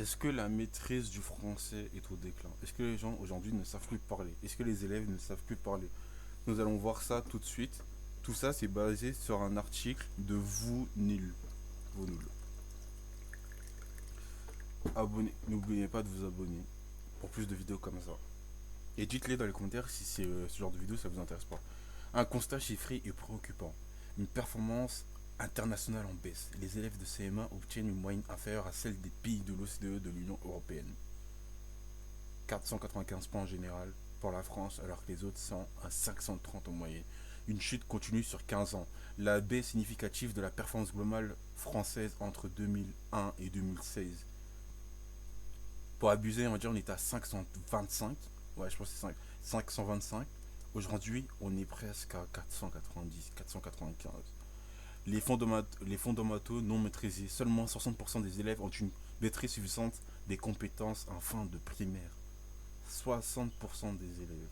Est-ce que la maîtrise du français est au déclin? Est-ce que les gens aujourd'hui ne savent plus parler? Est-ce que les élèves ne savent plus parler? Nous allons voir ça tout de suite. Tout ça, c'est basé sur un article de Vous Nil. Vous Nil. Abonnez, n'oubliez pas de vous abonner pour plus de vidéos comme ça. Et dites-les dans les commentaires si ce genre de vidéo ça vous intéresse pas. Un constat chiffré et préoccupant. Une performance internationale en baisse. Les élèves de CM1 obtiennent une moyenne inférieure à celle des pays de l'OCDE de l'Union européenne. 495 points en général pour la France, alors que les autres sont à 530 en moyenne. Une chute continue sur 15 ans. La baisse significative de la performance globale française entre 2001 et 2016. Pour abuser, on va dire on est à 525. Ouais, je pense que c'est 525. Aujourd'hui, on est presque à 490, 495. Les fondamentaux non maîtrisés. Seulement 60% des élèves ont une maîtrise suffisante des compétences en fin de primaire. 60% des élèves.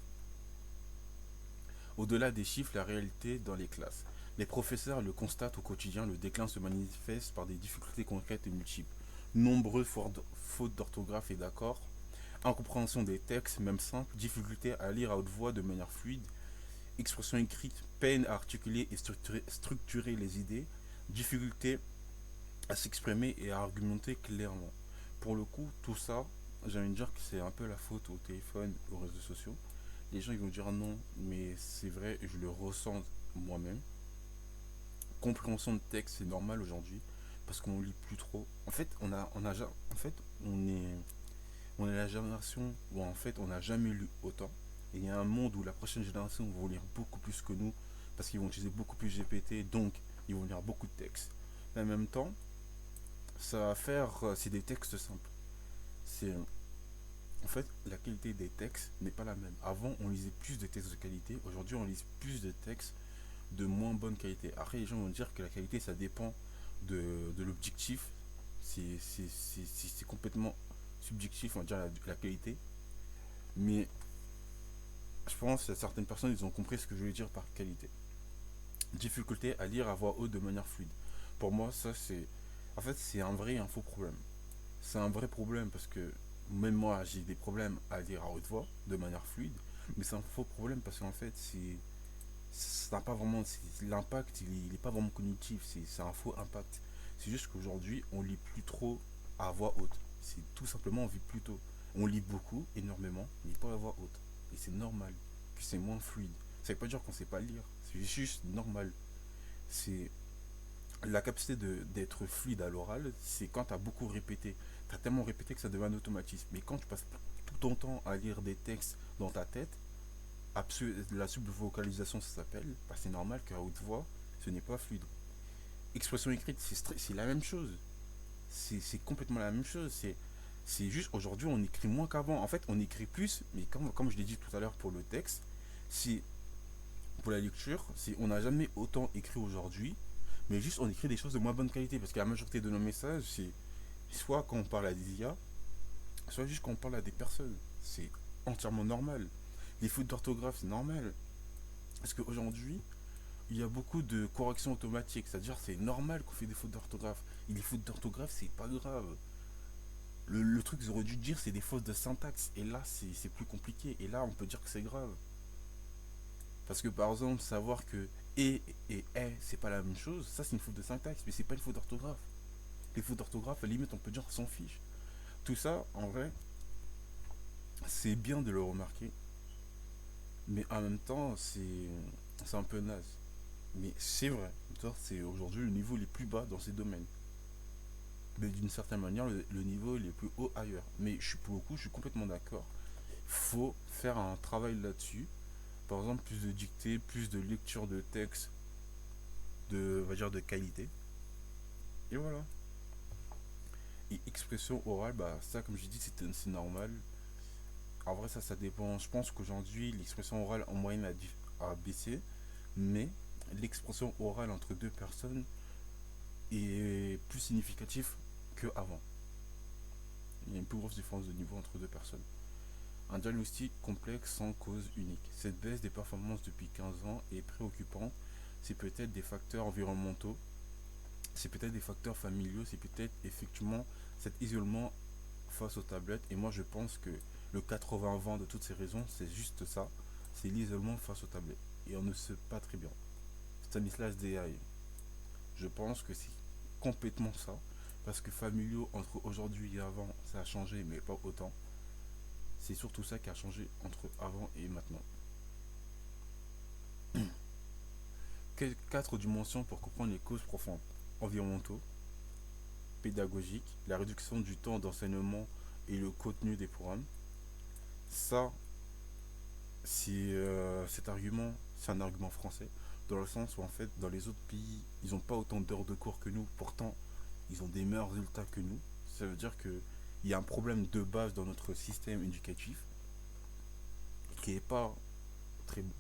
Au-delà des chiffres, la réalité dans les classes. Les professeurs le constatent au quotidien, le déclin se manifeste par des difficultés concrètes et multiples. Nombreuses fautes d'orthographe et d'accord, incompréhension des textes, même simples, difficulté à lire à haute voix de manière fluide, expression écrite, peine à articuler et structurer les idées, difficulté à s'exprimer et à argumenter clairement. Pour le coup, tout ça, j'ai envie de dire que c'est un peu la faute au téléphone, aux réseaux sociaux. Les gens ils vont dire non, mais c'est vrai, je le ressens moi-même. Compréhension de texte, c'est normal aujourd'hui parce qu'on lit plus trop. En fait, en fait, on est la génération où en fait on n'a jamais lu autant. Et il y a un monde où la prochaine génération va lire beaucoup plus que nous parce qu'ils vont utiliser beaucoup plus GPT, donc ils vont lire beaucoup de textes. Mais en même temps, ça va faire, c'est des textes simples. C'est En fait, la qualité des textes n'est pas la même. Avant, on lisait plus de textes de qualité. Aujourd'hui, on lit plus de textes de moins bonne qualité. Après, les gens vont dire que la qualité, ça dépend de l'objectif. C'est complètement subjectif, on va dire, la qualité. Mais je pense que certaines personnes, ils ont compris ce que je voulais dire par qualité. Difficulté à lire à voix haute de manière fluide. Pour moi, ça, c'est... En fait, c'est un vrai et un faux problème. C'est un vrai problème parce que même moi, j'ai des problèmes à lire à haute voix de manière fluide. Mais c'est un faux problème parce qu'en fait, ça n'a pas vraiment, l'impact il est pas vraiment cognitif, c'est un faux impact. C'est juste qu'aujourd'hui on lit plus trop à voix haute, c'est tout simplement on vit plus tôt, on lit beaucoup énormément mais pas à voix haute, et c'est normal que c'est moins fluide. Ça veut pas dire qu'on sait pas lire, c'est juste normal. C'est la capacité d'être fluide à l'oral, c'est quand tu as beaucoup répété, tu as tellement répété que ça devient un automatisme. Mais quand tu passes tout ton temps à lire des textes dans ta tête, la subvocalisation ça s'appelle, bah, c'est normal qu'à haute voix, ce n'est pas fluide. Expression écrite, c'est la même chose. C'est complètement la même chose. C'est juste aujourd'hui, on écrit moins qu'avant. En fait, on écrit plus, mais comme je l'ai dit tout à l'heure pour le texte, c'est pour la lecture, on n'a jamais autant écrit aujourd'hui, mais juste on écrit des choses de moins bonne qualité. Parce que la majorité de nos messages, c'est soit quand on parle à des IA, soit juste quand on parle à des personnes. C'est entièrement normal. Les fautes d'orthographe, c'est normal. Parce qu'aujourd'hui, il y a beaucoup de corrections automatiques. C'est-à-dire, c'est normal qu'on fait des fautes d'orthographe. Et les fautes d'orthographe, c'est pas grave. Le truc qu'ils auraient dû dire, c'est des fautes de syntaxe. Et là, c'est plus compliqué. Et là, on peut dire que c'est grave. Parce que par exemple, savoir que et est, c'est pas la même chose, ça c'est une faute de syntaxe, mais c'est pas une faute d'orthographe. Les fautes d'orthographe, à la limite, on peut dire qu'on s'en fiche. Tout ça, en vrai, c'est bien de le remarquer. Mais en même temps, c'est un peu naze. Mais c'est vrai, c'est aujourd'hui le niveau les plus bas dans ces domaines. Mais d'une certaine manière, le niveau il est plus haut ailleurs. Mais pour le coup, je suis complètement d'accord. Faut faire un travail là-dessus. Par exemple, plus de dictée, plus de lecture de texte, on va dire de qualité. Et voilà. Et expression orale, bah ça, comme j'ai dit, c'est normal. En vrai, ça dépend. Je pense qu'aujourd'hui, l'expression orale en moyenne a baissé. Mais l'expression orale entre deux personnes est plus significatif qu'avant. Il y a une plus grosse différence de niveau entre deux personnes. Un diagnostic complexe sans cause unique. Cette baisse des performances depuis 15 ans est préoccupante. C'est peut-être des facteurs environnementaux, c'est peut-être des facteurs familiaux, c'est peut-être effectivement cet isolement face aux tablettes. Et moi, je pense que le 80-20 de toutes ces raisons, c'est juste ça. C'est l'isolement face aux tablettes. Et on ne sait pas très bien. Stanislas Dehaene. Je pense que c'est complètement ça. Parce que familiaux, entre aujourd'hui et avant, ça a changé, mais pas autant. C'est surtout ça qui a changé entre avant et maintenant. Quatre dimensions pour comprendre les causes profondes. Environnementaux, pédagogiques, la réduction du temps d'enseignement et le contenu des programmes. Ça, cet argument, c'est un argument français, dans le sens où en fait, dans les autres pays, ils n'ont pas autant d'heures de cours que nous, pourtant, ils ont des meilleurs résultats que nous. Ça veut dire qu'il y a un problème de base dans notre système éducatif qui n'est pas très bon.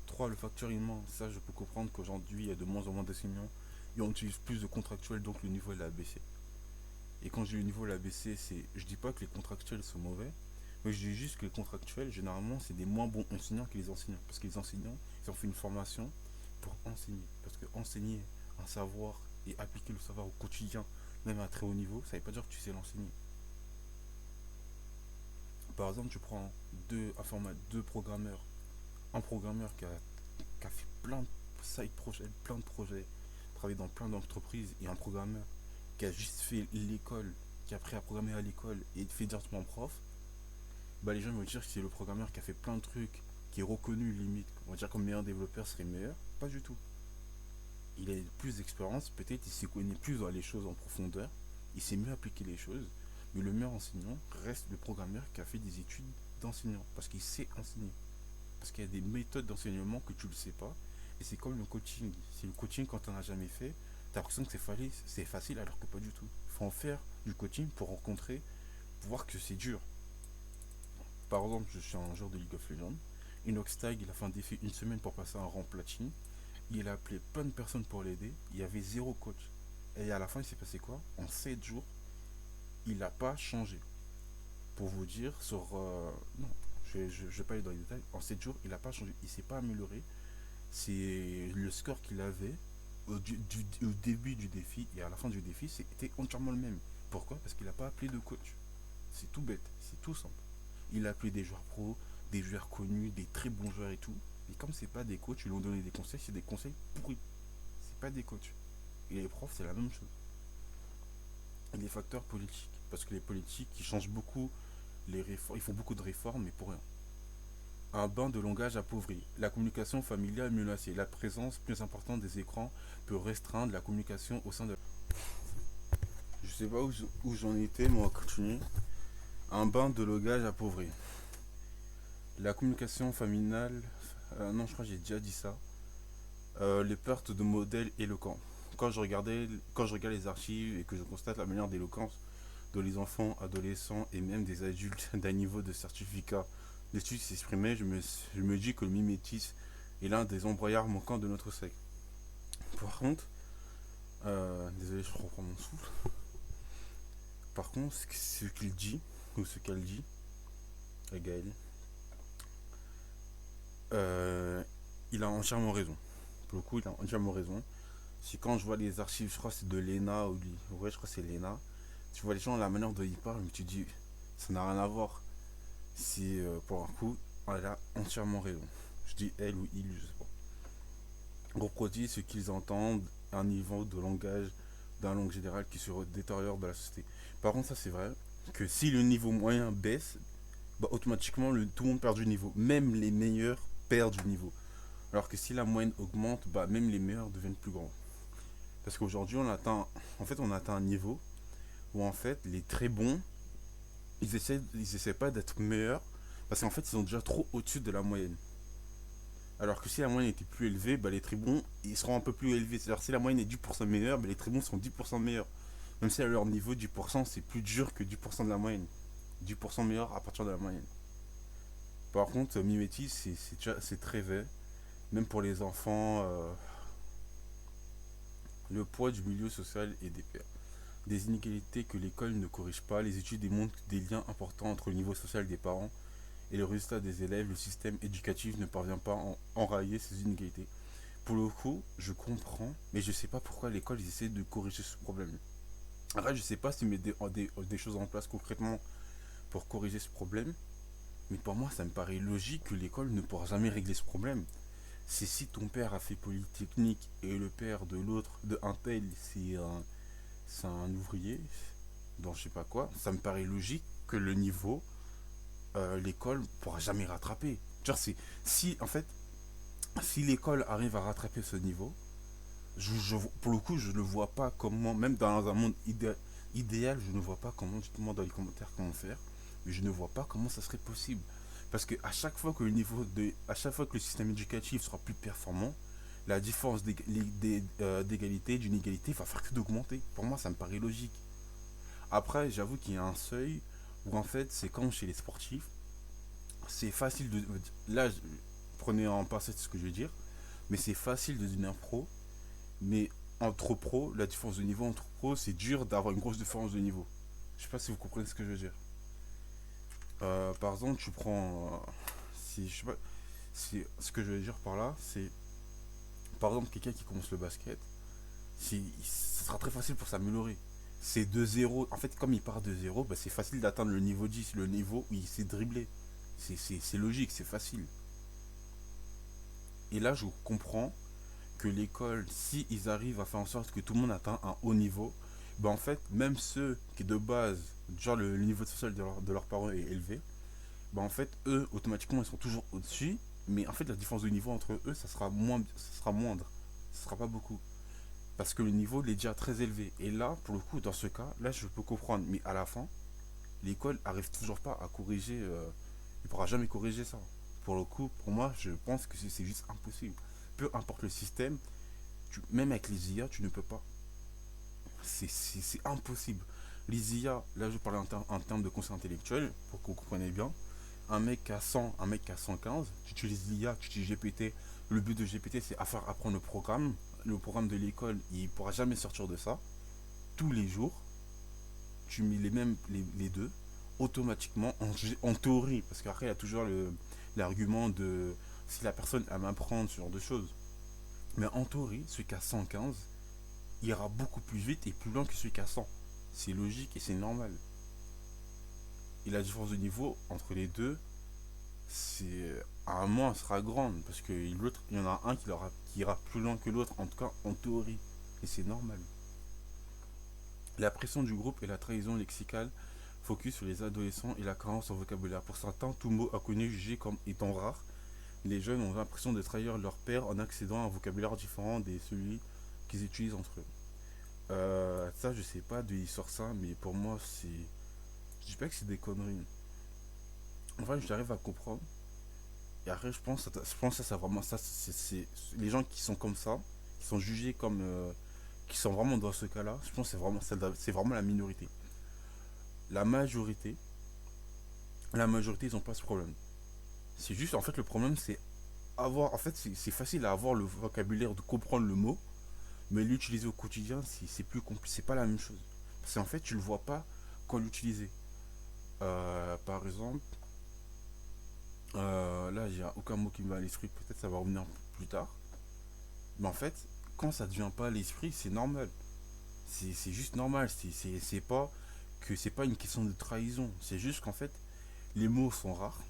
3. Le facteur humain. Ça, je peux comprendre qu'aujourd'hui, il y a de moins en moins d'enseignants et on utilise plus de contractuels, donc le niveau est baissé. Et quand je dis le niveau est baissé, je dis pas que les contractuels sont mauvais, mais je dis juste que les contractuels, généralement, c'est des moins bons enseignants que les enseignants. Parce que les enseignants, ils ont fait une formation pour enseigner. Parce que enseigner un savoir et appliquer le savoir au quotidien, même à très haut niveau, ça ne veut pas dire que tu sais l'enseigner. Par exemple, tu prends deux programmeurs. Un programmeur qui a fait plein de side projets, plein de projets, travaillé dans plein d'entreprises, et un programmeur qui a juste fait l'école, qui a appris à programmer à l'école et fait directement prof, bah les gens vont dire que c'est le programmeur qui a fait plein de trucs, qui est reconnu limite, on va dire comme meilleur développeur serait meilleur. Pas du tout. Il a plus d'expérience, peut-être il s'y connaît plus dans les choses en profondeur, il sait mieux appliquer les choses, mais le meilleur enseignant reste le programmeur qui a fait des études d'enseignant, parce qu'il sait enseigner. Parce qu'il y a des méthodes d'enseignement que tu ne le sais pas, et c'est comme le coaching. Si le coaching, quand tu n'en as jamais fait, tu as l'impression que c'est facile alors que pas du tout. Il faut en faire du coaching pour rencontrer, pour voir que c'est dur. Par exemple, je suis un joueur de League of Legends. Inoxtag, il a fait un défi une semaine pour passer un rang platine. Il a appelé plein de personnes pour l'aider. Il y avait zéro coach. Et à la fin, il s'est passé quoi? En 7 jours, il n'a pas changé. Pour vous dire, non, je ne vais pas aller dans les détails. En 7 jours, il n'a pas changé. Il ne s'est pas amélioré. C'est le score qu'il avait au début du défi et à la fin du défi, c'était entièrement le même. Pourquoi? Parce qu'il n'a pas appelé de coach. C'est tout bête, c'est tout simple. Il a appelé des joueurs pros, des joueurs connus, des très bons joueurs et tout. Et comme c'est pas des coachs, ils lui ont donné des conseils, c'est des conseils pourris. C'est pas des coachs. Et les profs, c'est la même chose. Et les facteurs politiques. Parce que les politiques, ils changent beaucoup les réformes, ils font beaucoup de réformes, mais pour rien. Un bain de langage appauvri. La communication familiale menacée. La présence plus importante des écrans peut restreindre la communication au sein de... Je sais pas où j'en étais, mais on va continuer. Un bain de langage appauvri. La communication familiale... non, je crois que j'ai déjà dit ça. Les pertes de modèles éloquents. Quand je regarde les archives et que je constate la manière d'éloquence de les enfants, adolescents et même des adultes d'un niveau de certificat d'études s'exprimer, je me dis que le mimétisme est l'un des embrouillards manquants de notre siècle. Par contre, désolé, je reprends mon souffle. Par contre, ce qu'il dit, ou ce qu'elle dit, Gaël, il a entièrement raison. Pour le coup, il a entièrement raison. Si quand je vois les archives, je crois que c'est de l'ENA, ouais, je crois que c'est l'ENA, tu vois les gens, la manière dont ils parlent, mais tu dis, ça n'a rien à voir. Si pour un coup, elle a entièrement raison. Je dis elle ou il, je sais pas. Reproduit ce qu'ils entendent à un niveau de langage d'un langue générale qui se détériore de la société. Par contre, ça c'est vrai que si le niveau moyen baisse, bah, automatiquement tout le monde perd du niveau. Même les meilleurs perdent du niveau. Alors que si la moyenne augmente, bah, même les meilleurs deviennent plus grands. Parce qu'aujourd'hui, on atteint un niveau où en fait, les très bons, ils essaient pas d'être meilleurs parce qu'en fait, ils sont déjà trop au-dessus de la moyenne. Alors que si la moyenne était plus élevée, bah, les très bons, ils seront un peu plus élevés. C'est-à-dire si la moyenne est 10% meilleure, bah, les très bons seront 10% meilleurs. Même si à leur niveau, 10%, c'est plus dur que 10% de la moyenne. 10% meilleur à partir de la moyenne. Par contre, mimétisme, c'est très vrai. Même pour les enfants, le poids du milieu social et des pairs. Des inégalités que l'école ne corrige pas. Les études démontrent des liens importants entre le niveau social des parents et le résultat des élèves. Le système éducatif ne parvient pas à enrayer ces inégalités. Pour le coup, je comprends, mais je sais pas pourquoi l'école essaie de corriger ce problème. Après, je sais pas si met des choses en place concrètement pour corriger ce problème, mais pour moi, ça me paraît logique que l'école ne pourra jamais régler ce problème. C'est si ton père a fait Polytechnique et le père de l'autre, de un tel, c'est un ouvrier, dans je sais pas quoi, ça me paraît logique que le niveau, l'école pourra jamais rattraper. Genre, si, en fait, si l'école arrive à rattraper ce niveau, pour le coup, je ne vois pas comment, même dans un monde idéal, je ne vois pas comment, dites-moi dans les commentaires comment faire, mais je ne vois pas comment ça serait possible. Parce que à chaque fois que le système éducatif sera plus performant, la différence d'égalité, d'inégalité va faire que d'augmenter. Pour moi, ça me paraît logique. Après, j'avoue qu'il y a un seuil où en fait, c'est comme chez les sportifs, c'est facile de. Là, prenez en pincette ce que je veux dire, mais c'est facile de devenir pro, mais entre pros, la différence de niveau entre pros, c'est dur d'avoir une grosse différence de niveau. Je sais pas si vous comprenez ce que je veux dire. Par exemple, tu prends. Si, je sais pas, ce que je veux dire par là, c'est. Par exemple, quelqu'un qui commence le basket, ce sera très facile pour s'améliorer. C'est 2-0. En fait, comme il part de 0, bah, c'est facile d'atteindre le niveau 10, le niveau où il s'est dribblé. C'est logique, c'est facile. Et là, je comprends que l'école, si ils arrivent à faire en sorte que tout le monde atteint un haut niveau, ben en fait, même ceux qui de base, genre le niveau social de leurs parents est élevé, ben en fait, eux, automatiquement, ils sont toujours au-dessus, mais en fait, la différence de niveau entre eux, ça sera moindre. Ça sera pas beaucoup. Parce que le niveau, il est déjà très élevé. Et là, pour le coup, dans ce cas, là, je peux comprendre. Mais à la fin, l'école arrive toujours pas à corriger. Il pourra jamais corriger ça. Pour le coup, pour moi, je pense que c'est juste impossible. Peu importe le système, même avec les IA, tu ne peux pas. C'est impossible. Les IA, là je parlais en termes de conscience intellectuelle, pour que vous compreniez bien. Un mec à 100, un mec à 115, tu utilises l'IA, tu utilises GPT. Le but de GPT, c'est à faire apprendre le programme. Le programme de l'école, il ne pourra jamais sortir de ça. Tous les jours, tu mets les deux, automatiquement, en théorie. Parce qu'après, il y a toujours l'argument de si la personne aime apprendre ce genre de choses. Mais en théorie, celui qui a 115 ira beaucoup plus vite et plus loin que celui qui a 100. C'est logique et c'est normal. Et la différence de niveau entre les deux, c'est à un moment, elle sera grande parce que l'autre, il y en a un qui ira plus loin que l'autre, en tout cas en théorie. Et c'est normal. La pression du groupe et la trahison lexicale focus sur les adolescents et la carence en vocabulaire. Pour certains, tout mot inconnu jugé comme étant rare, les jeunes ont l'impression de trahir leur père en accédant à un vocabulaire différent de celui qu'ils utilisent entre eux. Ça, je sais pas d'où il sort ça, mais pour moi, c'est. Je dis pas que c'est des conneries. Enfin, j'arrive à comprendre. Et après, je pense que ça, vraiment. Ça, les gens qui sont comme ça, qui sont jugés comme. Qui sont vraiment dans ce cas-là, je pense que c'est vraiment la minorité. La majorité, la majorité, ils ont pas ce problème. C'est juste, en fait, le problème, c'est avoir. En fait, c'est facile à avoir le vocabulaire de comprendre le mot, mais l'utiliser au quotidien, c'est plus compliqué. C'est pas la même chose. Parce qu'en fait, tu le vois pas quand l'utiliser. Par exemple, là, j'ai aucun mot qui me va à l'esprit. Peut-être ça va revenir plus tard. Mais en fait, quand ça ne devient pas à l'esprit, c'est normal. C'est juste normal. C'est pas que c'est pas une question de trahison. C'est juste qu'en fait, les mots sont rares.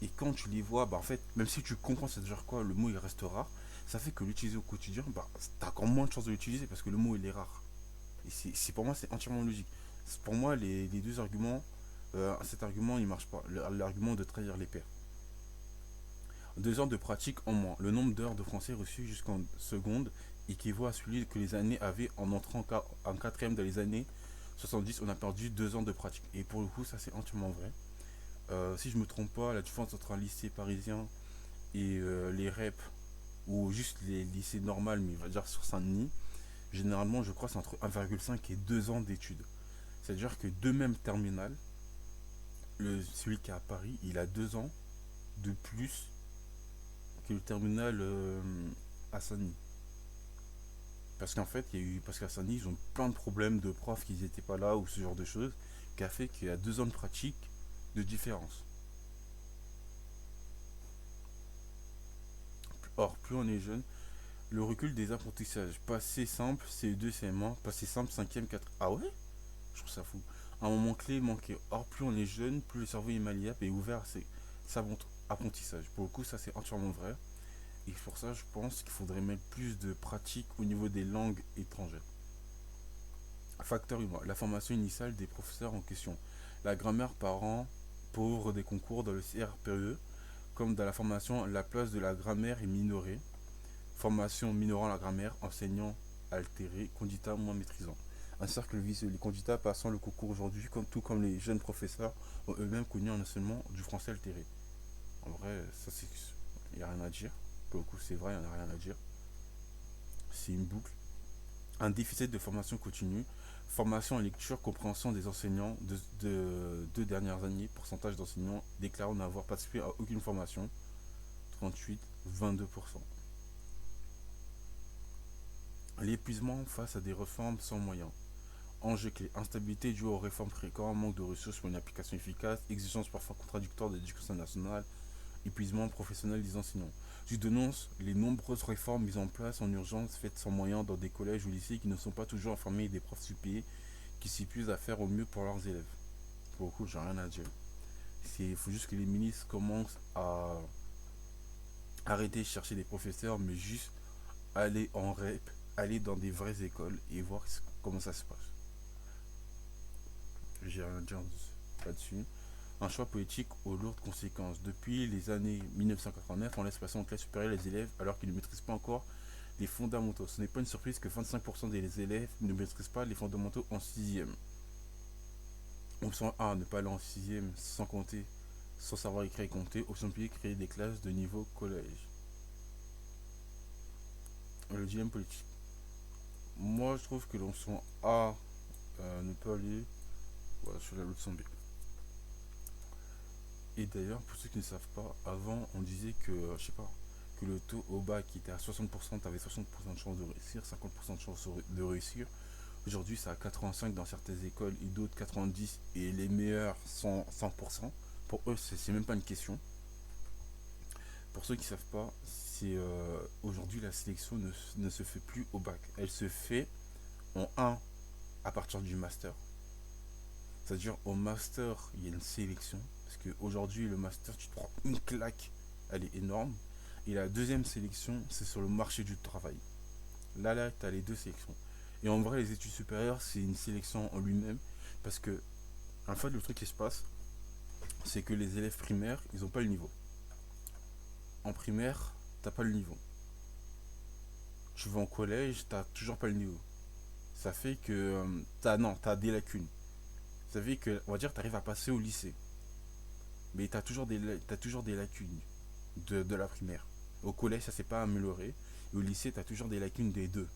Et quand tu les vois, bah en fait, même si tu comprends c'est déjà quoi, le mot il reste rare. Ça fait que l'utiliser au quotidien, bah t'as encore moins de chances de l'utiliser parce que le mot il est rare. Et pour moi c'est entièrement logique. Pour moi les deux arguments, cet argument il marche pas. L'argument de trahir les pairs. 2 ans de pratique en moins. Le nombre d'heures de français reçues jusqu'en seconde équivaut à celui que les années avaient en entrant en quatrième dans les années 70. On a perdu 2 ans de pratique. Et pour le coup, ça c'est entièrement vrai. Si je me trompe pas, la différence entre un lycée parisien et les REP ou juste les lycées normaux, mais on va dire sur Saint-Denis, généralement je crois c'est entre 1,5 et 2 ans d'études. C'est-à-dire que deux mêmes terminales, celui qui est à Paris, il a 2 ans de plus que le terminal à Saint-Denis. Parce qu'en fait, parce qu'à Saint-Denis, ils ont plein de problèmes de profs qui n'étaient pas là ou ce genre de choses, qui a fait qu'il y a 2 ans de pratique de différence. Or, plus on est jeune, Le recul des apprentissages. Passé simple, CE2, CM1, passé simple, 5e, 4. Ah ouais? Je trouve ça fou. Un moment clé manqué. Or, plus on est jeune, plus le cerveau est malléable et ouvert à ses savants apprentissages. Pour le coup, ça c'est entièrement vrai. Et pour ça, je pense qu'il faudrait mettre plus de pratique au niveau des langues étrangères. Facteur humain. La formation initiale des professeurs en question. La grammaire par an pauvre des concours dans le CRPE, comme dans la formation, la place de la grammaire est minorée. Formation minorant la grammaire, enseignant altéré, candidat moins maîtrisant. Un cercle vicieux. Les candidats passant le concours aujourd'hui, tout comme les jeunes professeurs, ont eux-mêmes connu un enseignement du français altéré. En vrai, ça c'est. Il n'y a rien à dire. Pour le coup, c'est vrai, il n'y en a rien à dire. C'est une boucle. Un déficit de formation continue. Formation en lecture, compréhension des enseignants de deux dernières années. Pourcentage d'enseignants déclarant n'avoir participé à aucune formation. 38, 22%. L'épuisement face à des réformes sans moyens. Enjeux clés, instabilité due aux réformes fréquentes, manque de ressources pour une application efficace, exigences parfois contradictoires de l'éducation nationale, épuisement professionnel des enseignants. Je dénonce les nombreuses réformes mises en place en urgence, faites sans moyens dans des collèges ou lycées qui ne sont pas toujours informés des profs suppléés qui s'épuisent à faire au mieux pour leurs élèves. Pour le coup, j'ai rien à dire. Il faut juste que les ministres commencent à arrêter de chercher des professeurs, mais juste aller en REP, aller dans des vraies écoles et voir comment ça se passe. J'ai rien à dire là-dessus. Un choix politique aux lourdes conséquences. Depuis les années 1989, on laisse passer en classe supérieure les élèves alors qu'ils ne maîtrisent pas encore les fondamentaux. Ce n'est pas une surprise que 25% des élèves ne maîtrisent pas les fondamentaux en 6e. Option A, ne pas aller en 6e sans compter, sans savoir écrire et compter. Option B, créer des classes de niveau collège. Le dilemme politique. Moi, je trouve que l'option A, ne pas aller, voilà, sur la leçon B. Et d'ailleurs, pour ceux qui ne savent pas, avant on disait que, je sais pas, que le taux au bac qui était à 60%, tu avais 60% de chance de réussir, 50% de chance de réussir. Aujourd'hui, c'est à 85 dans certaines écoles et d'autres 90 et les meilleurs sont 100%. Pour eux, c'est même pas une question. Pour ceux qui ne savent pas, c'est aujourd'hui la sélection ne se fait plus au bac. Elle se fait en un à partir du master. C'est-à-dire au master, il y a une sélection. Parce qu'aujourd'hui, le master, tu te prends une claque, elle est énorme. Et la deuxième sélection, c'est sur le marché du travail. Là, tu as les deux sélections. Et en vrai, les études supérieures, c'est une sélection en lui-même. Parce que, en fait, le truc qui se passe, c'est que les élèves primaires, ils n'ont pas le niveau. En primaire, t'as pas le niveau. Tu vas en collège, t'as toujours pas le niveau. Ça fait que t'as des lacunes. Ça fait que, on va dire, t'arrives à passer au lycée. Mais t'as toujours des lacunes de la primaire. Au collège, ça s'est pas amélioré. Et au lycée, t'as toujours des lacunes des deux.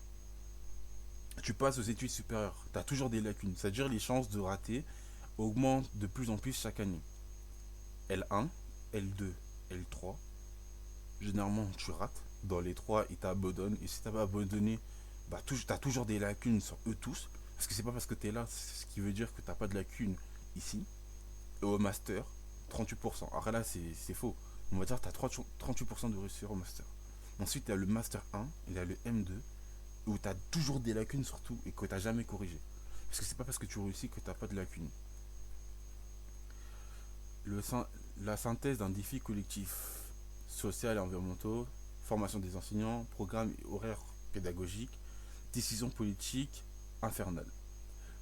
Tu passes aux études supérieures, t'as toujours des lacunes. C'est-à-dire les chances de rater augmentent de plus en plus chaque année. L1, L2, L3. Généralement, tu rates. Dans les trois, ils t'abandonnent. Et si t'as pas abandonné, bah, t'as toujours des lacunes sur eux tous. Parce que c'est pas parce que t'es là, ce qui veut dire que t'as pas de lacunes ici. Et au master, 38%. Alors là, c'est faux. On va dire que tu as 38% de réussir au master. Ensuite, tu as le master 1, il y a le M2, où tu as toujours des lacunes surtout et que tu n'as jamais corrigé. Parce que c'est pas parce que tu réussis que tu n'as pas de lacunes. Le, la synthèse d'un défi collectif, social et environnemental, formation des enseignants, programme et horaires pédagogiques, décision politique infernale.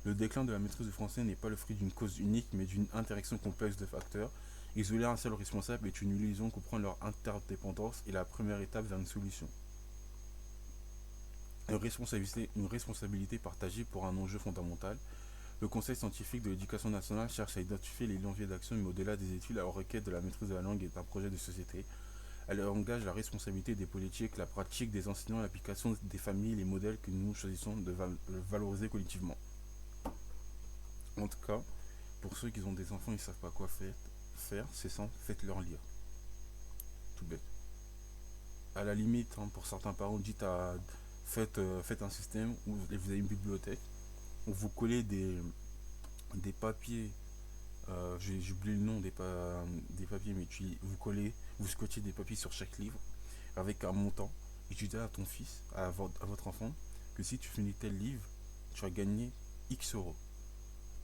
Le déclin de la maîtrise du français n'est pas le fruit d'une cause unique, mais d'une interaction complexe de facteurs. Isoler un seul responsable est une illusion, comprendre leur interdépendance est la première étape vers une solution. Une responsabilité partagée pour un enjeu fondamental. Le Conseil scientifique de l'éducation nationale cherche à identifier les leviers d'action, mais au-delà des études, la requête de la maîtrise de la langue est un projet de société. Elle engage la responsabilité des politiques, la pratique des enseignants, l'application des familles, les modèles que nous choisissons de valoriser collectivement. En tout cas, pour ceux qui ont des enfants et ne savent pas quoi faire, c'est simple, faites-leur lire. Tout bête. À la limite, hein, pour certains parents, faites un système où vous avez une bibliothèque, où vous collez des papiers, j'ai oublié le nom des papiers, mais vous scotchez des papiers sur chaque livre avec un montant. et tu dis à ton fils, à votre enfant, que si tu finis tel livre, tu vas gagner X euros.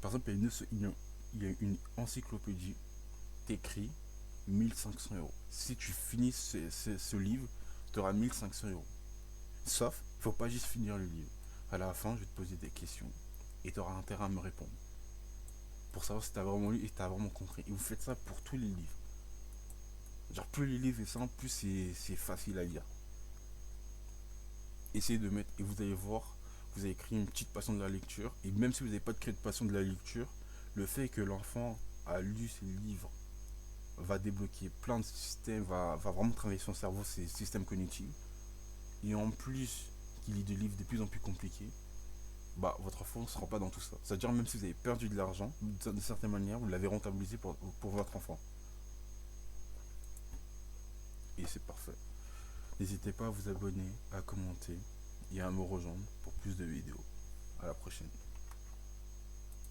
Par exemple, il y a une encyclopédie, t'écris 1500 euros. Si tu finis ce livre, tu auras 1500 euros. Sauf, il ne faut pas juste finir le livre. À la fin, je vais te poser des questions et tu auras intérêt à me répondre. Pour savoir si tu as vraiment lu et si tu as vraiment compris. Et vous faites ça pour tous les livres. Genre, plus les livres sont simples, plus c'est facile à lire. Essayez de mettre, et vous allez voir, vous avez créé une petite passion de la lecture. Et même si vous n'avez pas créé de passion de la lecture, le fait que l'enfant a lu ces livres va débloquer plein de systèmes, va vraiment travailler son cerveau, ses systèmes cognitifs. Et en plus qu'il lit des livres de plus en plus compliqués, bah, votre enfant ne sera pas dans tout ça. C'est-à-dire, même si vous avez perdu de l'argent, de certaine manière, vous l'avez rentabilisé pour votre enfant. Et c'est parfait. N'hésitez pas à vous abonner, à commenter et à me rejoindre pour plus de vidéos. À la prochaine.